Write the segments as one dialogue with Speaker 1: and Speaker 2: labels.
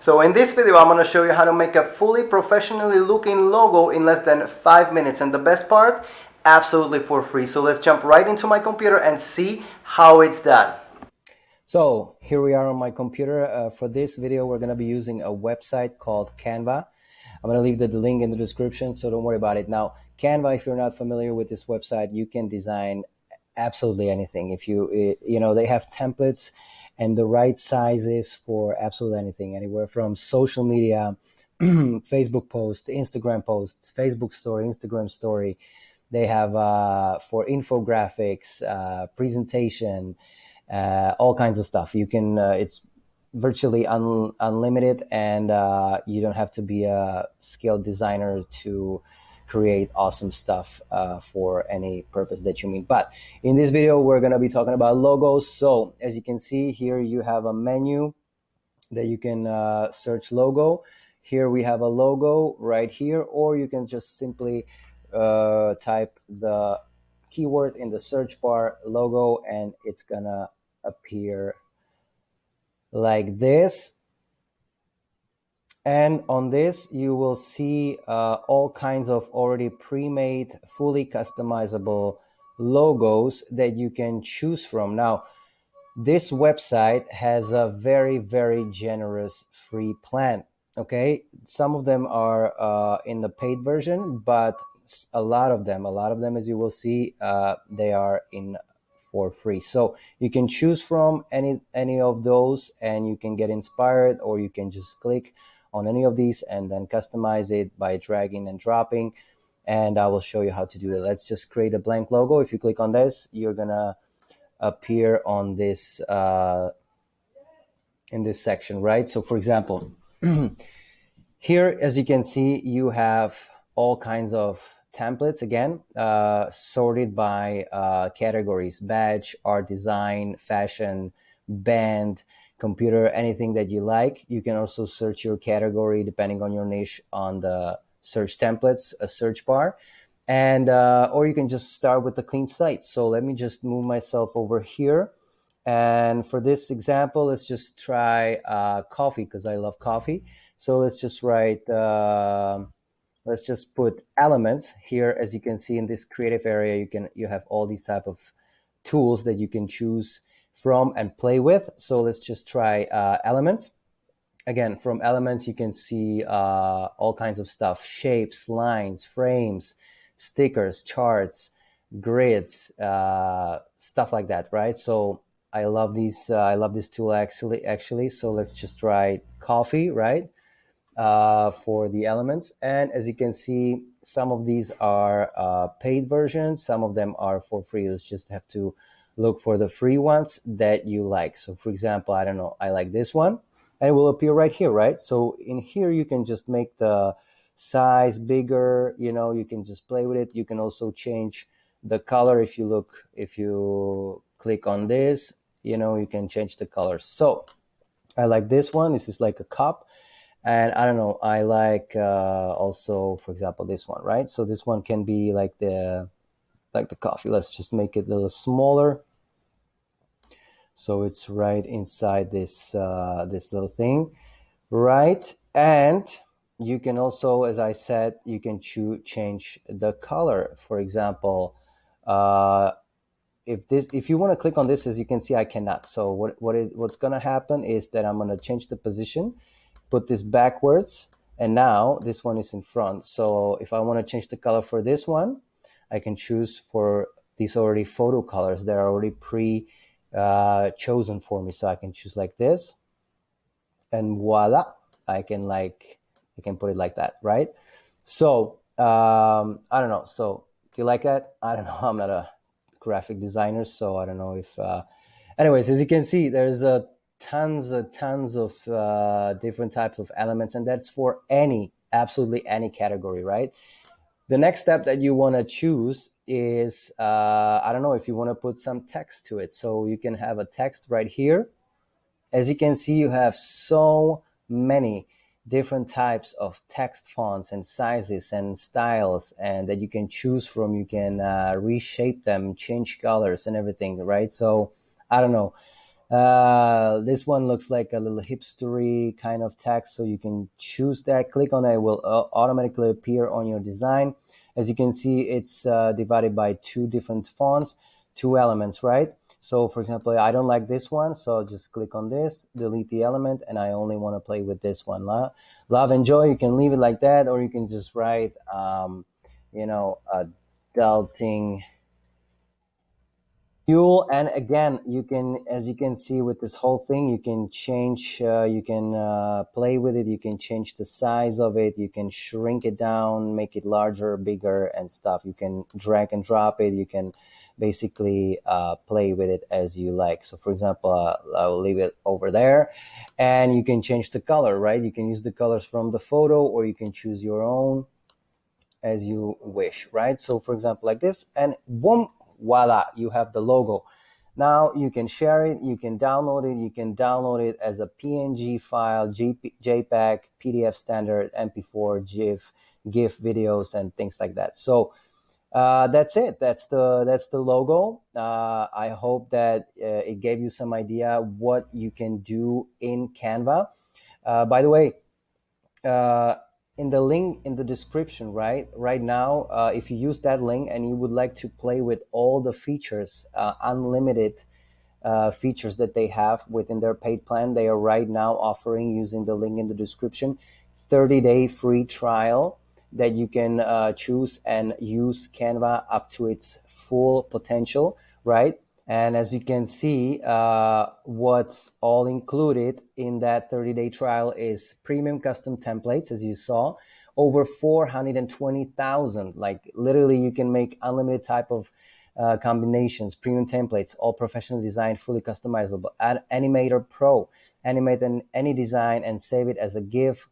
Speaker 1: So in this video, I'm going to show you how to make a fully professionally looking logo in less than 5 minutes. And the best part, absolutely for free. So let's jump right into my computer and see how it's done. So here we are on my computer. For this video, we're going to be using a website called Canva. I'm going to leave the link in the description, so don't worry about it. Now, Canva, if you're not familiar with this website, you can design absolutely anything. If they have templates and the right sizes for absolutely anything, anywhere from social media, Facebook posts, Instagram posts, Facebook story, Instagram story. They have for infographics, presentation, all kinds of stuff. You can, it's virtually unlimited, and you don't have to be a skilled designer to create awesome stuff for any purpose that you mean. But in this video, we're going to be talking about logos. So as you can see here, you have a menu that you can search logo. Here we have a logo right here, or you can just simply type the keyword in the search bar, logo, and it's gonna appear like this. And on this, you will see all kinds of already pre-made, fully customizable logos that you can choose from. Now, this website has a very, very generous free plan. Okay, some of them are in the paid version, but a lot of them, as you will see, they are in for free. So you can choose from any of those, and you can get inspired, or you can just click on any of these and then customize it by dragging and dropping. And I will show you how to do it. Let's just create a blank logo. If you click on this, you're gonna appear on this in this section, right? So for example, here, as you can see, you have all kinds of templates, again, sorted by categories: badge, art design, fashion, band, computer, anything that you like. You can also search your category depending on your niche on the search templates, a search bar. And or you can just start with a clean slate. So let me just move myself over here. And for this example, let's just try coffee, because I love coffee. So let's just write, let's just put elements here. As you can see in this creative area, you have all these type of tools that you can choose from and play with. So let's just try elements. Again, from elements, you can see all kinds of stuff: shapes, lines, frames, stickers, charts, grids, stuff like that, right? So I love these. I love this tool actually. So let's just try coffee, right? For the elements. And as you can see, some of these are paid versions. Some of them are for free. Let's just have to look for the free ones that you like. So for example, I don't know, I like this one, and it will appear right here, right? So in here, you can just make the size bigger. You can just play with it. You can also change the color. If you click on this, you can change the color. So I like this one. This is like a cup. And I don't know, I like also, for example, this one, right? So this one can be like the coffee. Let's just make it a little smaller, so it's right inside this this little thing, right? And you can also, as I said, you can change the color. For example, if you want to click on this, as you can see, I cannot. So what's gonna happen is that I'm gonna change the position, put this backwards, and now this one is in front. So if I want to change the color for this one, I can choose for these already photo colors that are already chosen for me. So I can choose like this, and voila, I can put it like that, right? So I don't know. So do you like that? I don't know. I'm not a graphic designer, so I don't know if anyways, as you can see, there's tons of different types of elements, and that's for absolutely any category, right? The next step that you want to choose is I don't know, if you want to put some text to it. So you can have a text right here. As you can see, you have so many different types of text fonts and sizes and styles, and that you can choose from. You can reshape them, change colors and everything, right? So I don't know, This one looks like a little hipstery kind of text, so you can choose that. Click on that, it will automatically appear on your design. As you can see, it's divided by two different fonts, two elements, right? So for example, I don't like this one, so just click on this, delete the element, and I only want to play with this one. Love and joy, you can leave it like that, or you can just write, adulting fuel. And again, you can, as you can see with this whole thing, you can change, you can play with it, you can change the size of it, you can shrink it down, make it larger, bigger, and stuff. You can drag and drop it, you can basically play with it as you like. So for example, I'll leave it over there, and you can change the color, right? You can use the colors from the photo, or you can choose your own as you wish, right? So for example, like this, and boom, voila, you have the logo. Now you can share it, you can download it, you can download it as a PNG file, JPEG, PDF standard, MP4, GIF videos, and things like that. So that's it. That's the logo. I hope that it gave you some idea what you can do in Canva. By the way, uh, in the link in the description, right now, if you use that link and you would like to play with all the features, unlimited features that they have within their paid plan, they are right now offering, using the link in the description, 30-day free trial that you can choose and use Canva up to its full potential, right? And as you can see, what's all included in that 30-day trial is premium custom templates, as you saw, over 420,000. Like literally, you can make unlimited type of combinations, premium templates, all professionally designed, fully customizable. Add Animator Pro, animate any design and save it as a GIF,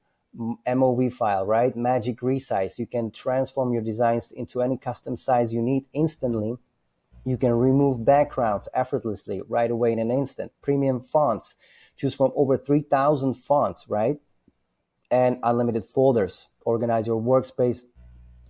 Speaker 1: MOV file, right? Magic resize. You can transform your designs into any custom size you need instantly. You can remove backgrounds effortlessly right away in an instant. Premium fonts, choose from over 3,000 fonts, right? And unlimited folders. Organize your workspace.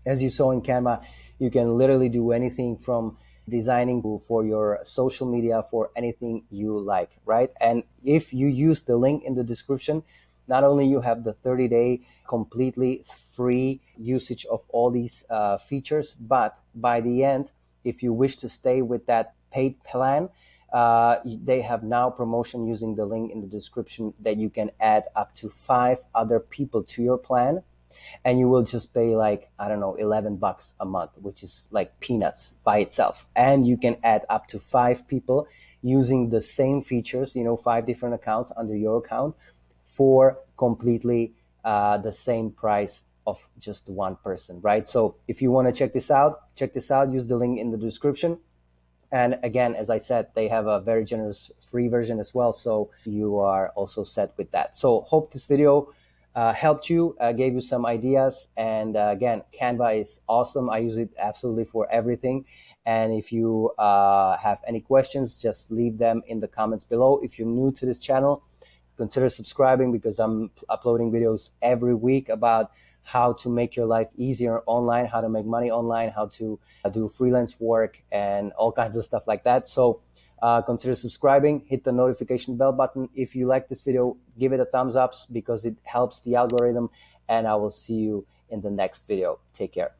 Speaker 1: As you saw in Canva, you can literally do anything from designing for your social media, for anything you like, right? And if you use the link in the description, not only you have the 30-day completely free usage of all these features, but by the end, if you wish to stay with that paid plan, they have now promotion using the link in the description that you can add up to 5 other people to your plan, and you will just pay like, I don't know, $11 a month, which is like peanuts by itself. And you can add up to 5 people using the same features, 5 different accounts under your account for completely the same price of just one person, right? So if you want to check this out, use the link in the description. And again, as I said, they have a very generous free version as well, so you are also set with that. So hope this video helped you, gave you some ideas. And again, Canva is awesome. I use it absolutely for everything. And if you have any questions, just leave them in the comments below. If you're new to this channel, consider subscribing, because I'm uploading videos every week about how to make your life easier online, how to make money online, how to do freelance work, and all kinds of stuff like that. So consider subscribing, hit the notification bell button. If you like this video, give it a thumbs up, because it helps the algorithm. And I will see you in the next video. Take care.